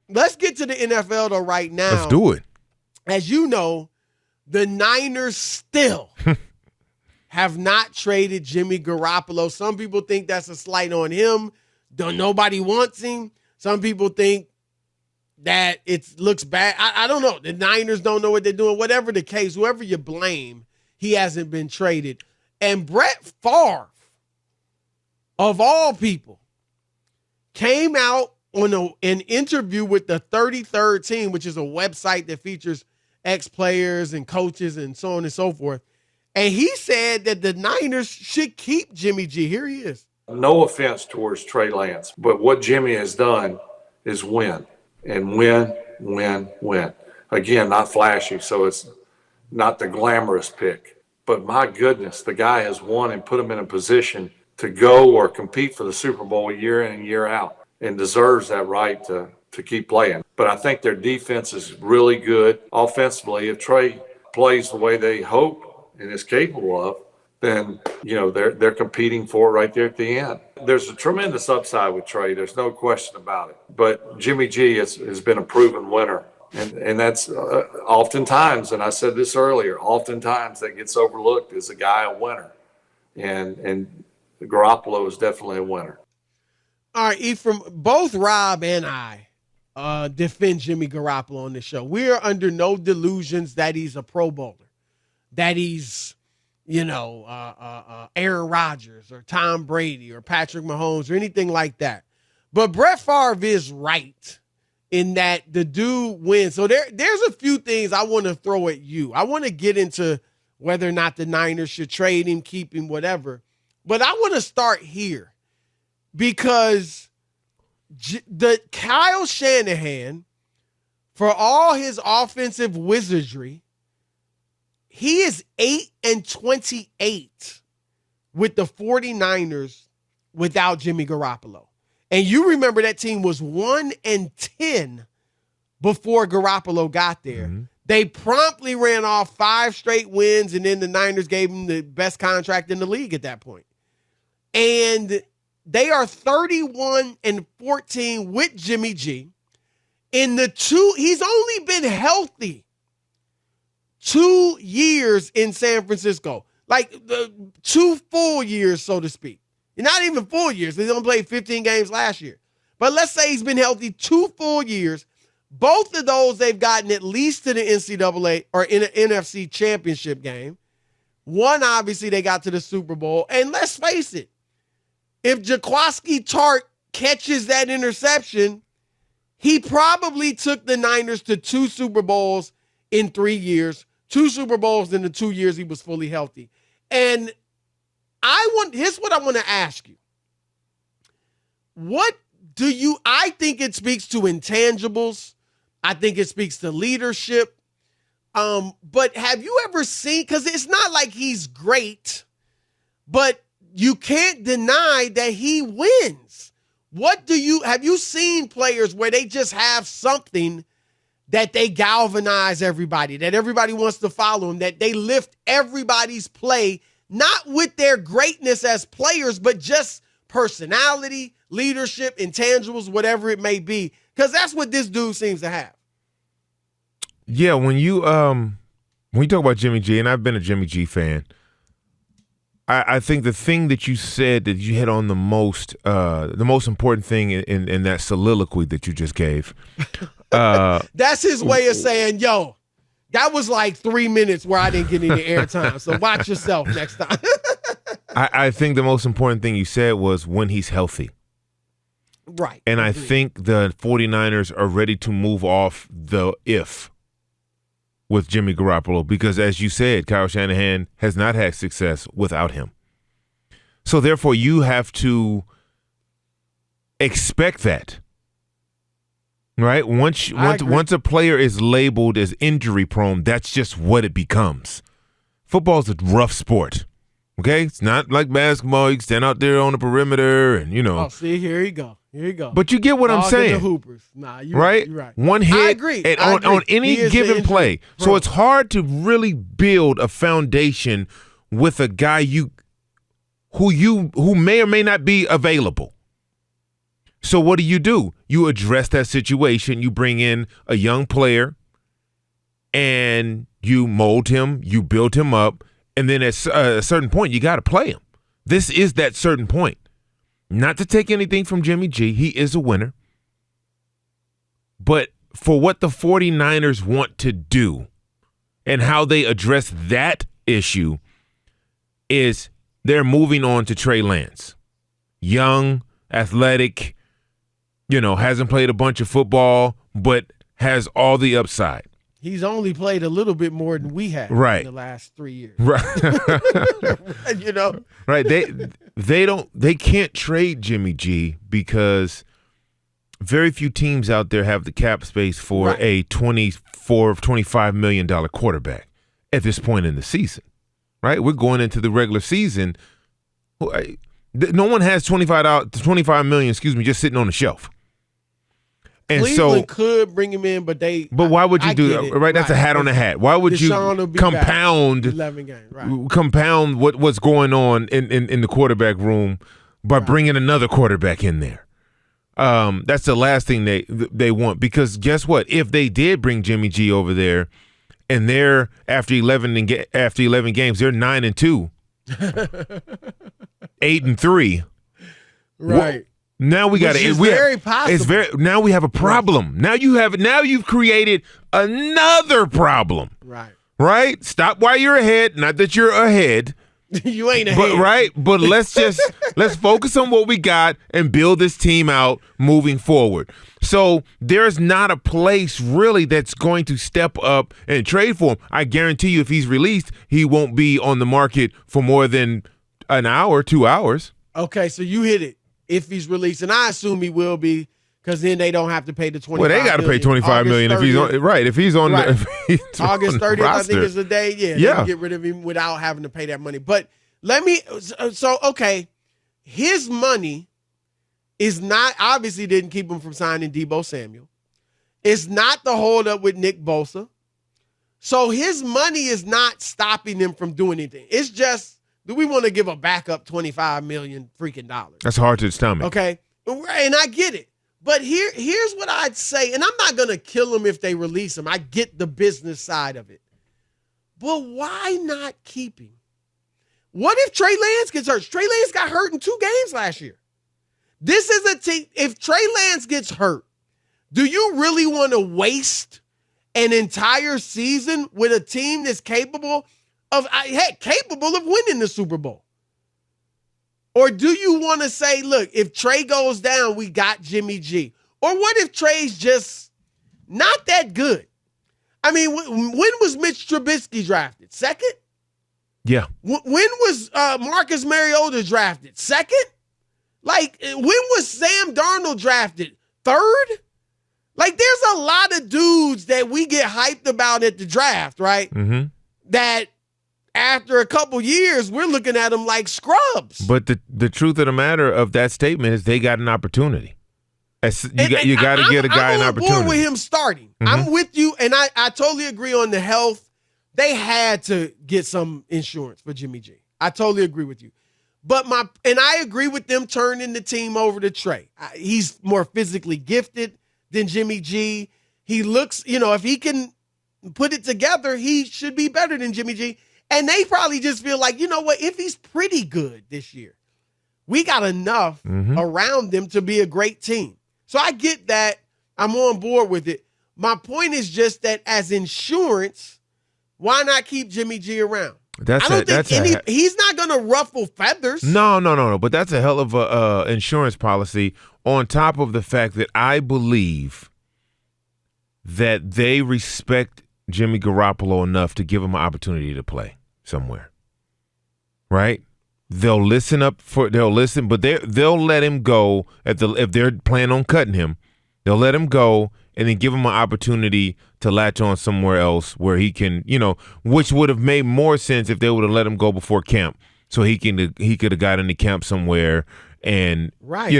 let's get to the NFL, though, right now. Let's do it. As you know, the Niners still have not traded Jimmy Garoppolo. Some people think that's a slight on him. Nobody wants him. Some people think that it looks bad. I don't know. The Niners don't know what they're doing. Whatever the case, whoever you blame, he hasn't been traded. And Brett Favre, of all people, came out on an interview with the 33rd Team, which is a website that features ex-players and coaches and so on and so forth. And he said that the Niners should keep Jimmy G. Here he is. No offense towards Trey Lance, but what Jimmy has done is win. And win, win, win. Again, not flashy, so it's not the glamorous pick. But my goodness, the guy has won and put him in a position to go or compete for the Super Bowl year in and year out, and deserves that right to keep playing. But I think their defense is really good. Offensively, if Trey plays the way they hope and is capable of, then, they're competing for it right there at the end. There's a tremendous upside with Trey. There's no question about it. But Jimmy G has been a proven winner. And that's oftentimes, and I said this earlier, oftentimes that gets overlooked as a guy a winner. And Garoppolo is definitely a winner. All right, Ephraim, both Rob and I defend Jimmy Garoppolo on this show. We are under no delusions that he's a Pro Bowler, that he's, Aaron Rodgers or Tom Brady or Patrick Mahomes or anything like that. But Brett Favre is right in that the dude wins. So there's a few things I want to throw at you. I want to get into whether or not the Niners should trade him, keep him, whatever. But I want to start here because the Kyle Shanahan, for all his offensive wizardry, he is 8-28 with the 49ers without Jimmy Garoppolo. And you remember that team was 1-10 before Garoppolo got there. Mm-hmm. They promptly ran off 5 straight wins, and then the Niners gave him the best contract in the league at that point. And they are 31-14 with Jimmy G. He's only been healthy 2 years in San Francisco, like 2 full years, so to speak. Not even full years. They only played 15 games last year. But let's say he's been healthy 2 full years. Both of those, they've gotten at least to the NCAA or in an NFC championship game. One, obviously, they got to the Super Bowl. And let's face it, if Jaquiski Tartt catches that interception, he probably took the Niners to 2 Super Bowls in 3 years, 2 Super Bowls in the 2 years he was fully healthy. And here's what I want to ask you. I think it speaks to intangibles. I think it speaks to leadership. But have you ever seen, because it's not like he's great, but you can't deny that he wins. Have you seen players where they just have something that they galvanize everybody, that everybody wants to follow them, that they lift everybody's play, not with their greatness as players, but just personality, leadership, intangibles, whatever it may be? Because that's what this dude seems to have. Yeah, when you talk about Jimmy G, and I've been a Jimmy G fan, I think the thing that you said that you hit on the most important thing in that soliloquy that you just gave. That's his way of saying, yo, that was like 3 minutes where I didn't get any airtime. So watch yourself next time. I think the most important thing you said was when he's healthy. Right. And I think the 49ers are ready to move off the if with Jimmy Garoppolo because, as you said, Kyle Shanahan has not had success without him. So, therefore, you have to expect that, right? Once a player is labeled as injury-prone, that's just what it becomes. Football's a rough sport, okay? It's not like basketball. You can stand out there on the perimeter and, Oh, see, here you go. Here you go. But you get what I'm saying. The hoopers. Nah, you're right? You're right. One hit I agree. on any given play. So it's hard to really build a foundation with a guy who may or may not be available. So what do? You address that situation. You bring in a young player and you mold him, you build him up, and then at a certain point, you got to play him. This is that certain point. Not to take anything from Jimmy G. He is a winner. But for what the 49ers want to do and how they address that issue is they're moving on to Trey Lance. Young, athletic, hasn't played a bunch of football, but has all the upside. He's only played a little bit more than we have in the last 3 years. Right. Right. They can't trade Jimmy G because very few teams out there have the cap space for a $25 million quarterback at this point in the season. Right? We're going into the regular season. No one has $25 million, just sitting on the shelf. And Cleveland could bring him in, but why would you do that? Right, that's a hat on a hat. Why would you compound 11 games? Right. Compound what's going on in the quarterback room by bringing another quarterback in there? That's the last thing they want, because guess what? If they did bring Jimmy G over there, and they're after 11 games, they're 9-2, 8-3, right? Now we got it. It's very possible. Now we have a problem. Now you've created another problem. Right. Right? Stop while you're ahead. Not that you're ahead. You ain't ahead. But let's focus on what we got and build this team out moving forward. So there's not a place really that's going to step up and trade for him. I guarantee you if he's released, he won't be on the market for more than an hour, 2 hours. Okay, so you hit it. If he's released, and I assume he will be, because then they don't have to pay the $25 million. Well, they got to pay $25 million if he's on. Right, if he's on. Right. If he's August 30th, roster. I think is the day. Yeah, they can get rid of him without having to pay that money. But okay, his money is not, obviously didn't keep him from signing Deebo Samuel. It's not the holdup with Nick Bosa. So his money is not stopping them from doing anything. It's just, do we want to give a backup $25 million freaking dollars? That's hard to stomach. Okay, and I get it. But here's what I'd say, and I'm not going to kill him if they release him. I get the business side of it. But why not keep him? What if Trey Lance gets hurt? Trey Lance got hurt in 2 games last year. This is a team. If Trey Lance gets hurt, do you really want to waste an entire season with a team that's capable of winning the Super Bowl? Or do you want to say, look, if Trey goes down, we got Jimmy G? Or what if Trey's just not that good? I mean, when was Mitch Trubisky drafted? Second? Yeah. When was Marcus Mariota drafted? Second? Like, when was Sam Darnold drafted? Third? Like, there's a lot of dudes that we get hyped about at the draft, right? Mm-hmm. That after a couple years, we're looking at them like scrubs. But the truth of the matter of that statement is they got an opportunity. You got to get a guy an opportunity. I'm on board with him starting. Mm-hmm. I'm with you, and I totally agree on the health. They had to get some insurance for Jimmy G. I totally agree with you. But I agree with them turning the team over to Trey. He's more physically gifted than Jimmy G. He looks, if he can put it together, he should be better than Jimmy G. And they probably just feel like, you know what, if he's pretty good this year, we got enough around them to be a great team. So I get that. I'm on board with it. My point is just that as insurance, why not keep Jimmy G around? He's not going to ruffle feathers. No. But that's a hell of a insurance policy, on top of the fact that I believe that they respect Jimmy Garoppolo enough to give him an opportunity to play somewhere. Right? They'll listen, but they'll let him go if they're planning on cutting him. They'll let him go and then give him an opportunity to latch on somewhere else where he can, which would have made more sense if they would have let him go before camp, so he could have got into camp somewhere and right.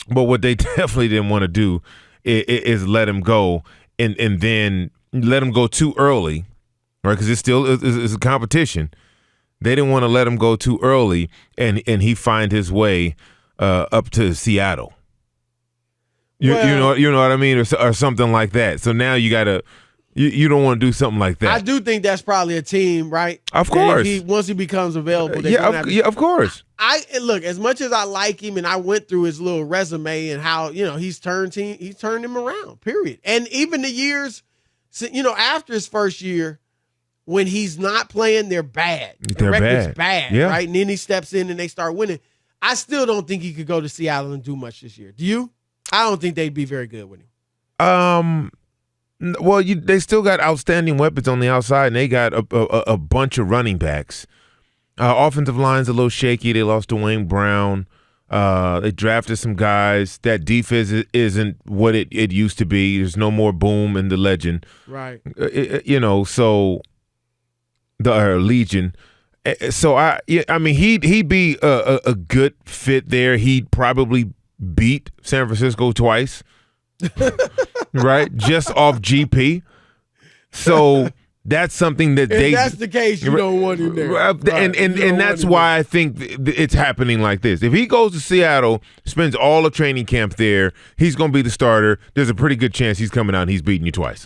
But what they definitely didn't want to do is let him go and then let him go too early, right? Because it still is a competition. They didn't want to let him go too early and he find his way up to Seattle. You know what I mean, or something like that. So now you gotta. You don't want to do something like that. I do think that's probably a team, right? Of course. Once he becomes available, of course. Look, as much as I like him, and I went through his little resume and how he's turned him around. Period. And even the years, after his first year, when he's not playing, they're bad. The record's bad, yeah. Right? And then he steps in and they start winning. I still don't think he could go to Seattle and do much this year. Do you? I don't think they'd be very good with him. Well, they still got outstanding weapons on the outside, and they got a bunch of running backs. Offensive line's a little shaky. They lost Dwayne Brown. They drafted some guys. That defense isn't what it used to be. There's no more Boom and the Legend. Right. So the Legion. So I mean, he'd be a good fit there. He'd probably beat San Francisco twice. Right, just off GP. So that's something that if that's the case, you don't want him there. Right. And that's why I think it's happening like this. If he goes to Seattle, spends all of training camp there, he's going to be the starter. There's a pretty good chance he's coming out and he's beating you twice.